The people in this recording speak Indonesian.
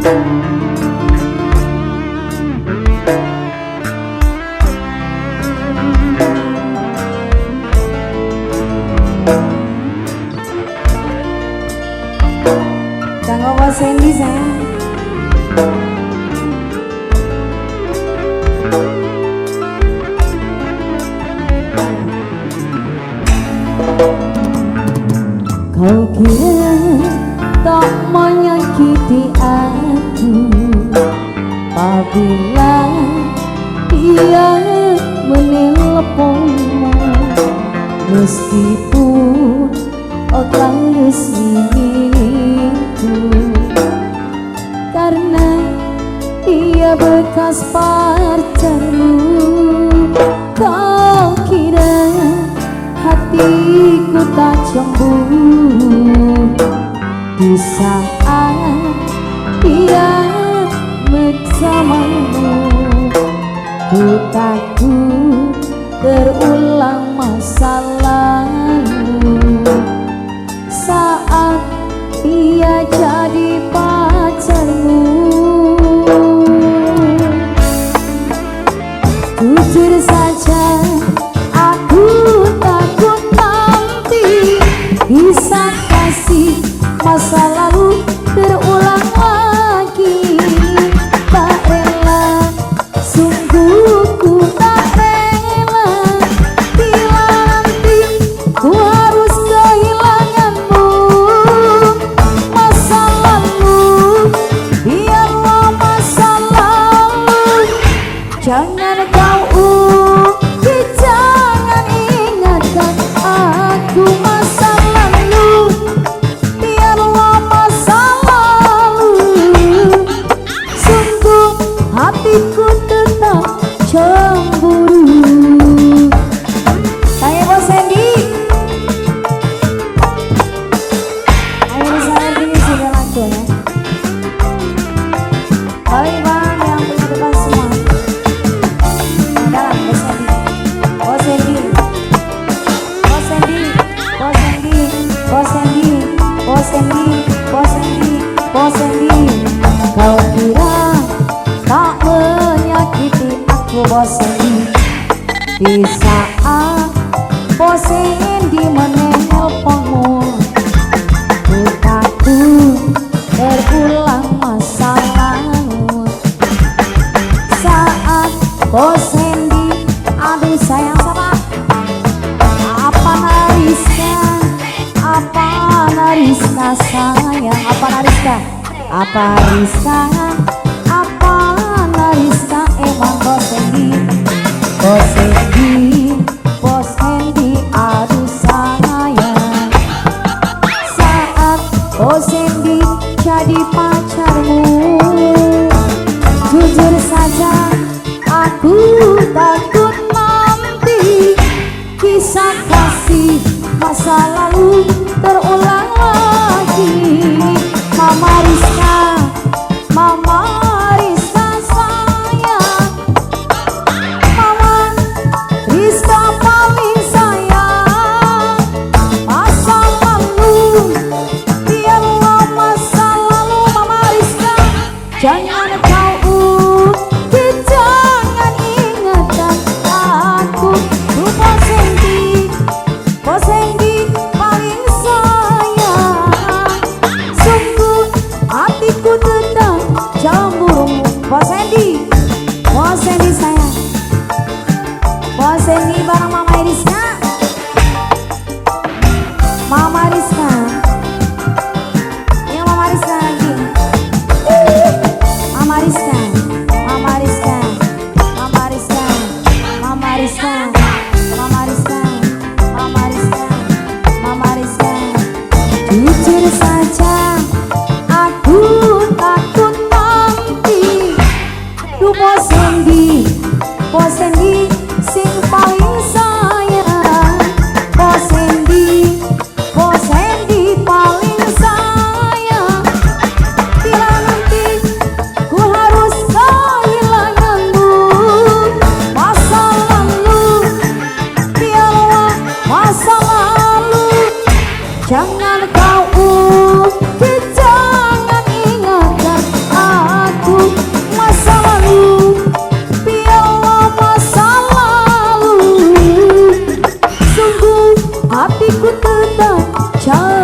Kanggo Bos Hendy sayang. Kau kira tak menyakiti aku apabila dia menelponmu, meskipun orang resmiku, karena dia bekas pacarmu. Kau kira hatiku tak cemburu di saat dia bersamamu. Ku takut terulang masa lalu saat dia jadi pacarmu. Jujur saja aku takut nanti kisah kasih masa lalu terulang lagi. Tak rela, sungguh ku tak rela, bila nanti ku harus kehilanganmu. Masa lalu, biarlah masa lalu. Jangan kau ungkit, jangan ingatkan aku. Masa lalu, biarlah masa lalu. Sungguh hatiku tetap cemburu. Saya Bos Hendy. Ayo saya ini sudah laku ya. Hai bang yang punya depan semua. Dalam Bos Hendy, Bos Hendy, Bos Hendy, Bos Hendy, Bos Hendy, Bos Hendy, Bos Hendy. Kau kira tak menyakiti aku Bos Hendy di saat Bos Hendy menelponmu. Ku takut terulang masa lalu saat Bos Hendy. Aduh sayang sama apa Nariska, apa Nariska sayang, apa Nariska, apa Rizka, apa Nariska. Emang Bos Hendy, Bos Hendy, Bos Hendy. Aduh sayang saat Bos Hendy jadi pacarmu. Jujur saja aku takut nanti kisah kasih masa lalu terulang lagi. Mama Rizka, Mama Rizka sayang, Mama Rizka paling sayang. Masa lalu, biarlah masa lalu. Mama Rizka, jangan kau ungkit, jangan ingatkan aku. Bos Hendy, Bos Hendy paling sayang. Sungguh hatiku tetap cemburu. Bos Hendy, Bos Hendy sayang, Bos Hendy bareng Mama Rizka, Mama Rizka. Ya Mama Rizka lagi. Mama Rizka, Mama Rizka, Mama Rizka, Mama Rizka, Mama Rizka, Mama Rizka, Mama Rizka. Jujur saja aku takut nanti. Duh Bos Hendy, Bos Hendy sing paling sayang. Bos Hendy, Bos Hendy paling sayang. Bila nanti ku harus kehilanganmu. Masa lalu, biarlah masa lalu. Jangan kau ungkit, jangan ingatkan tetap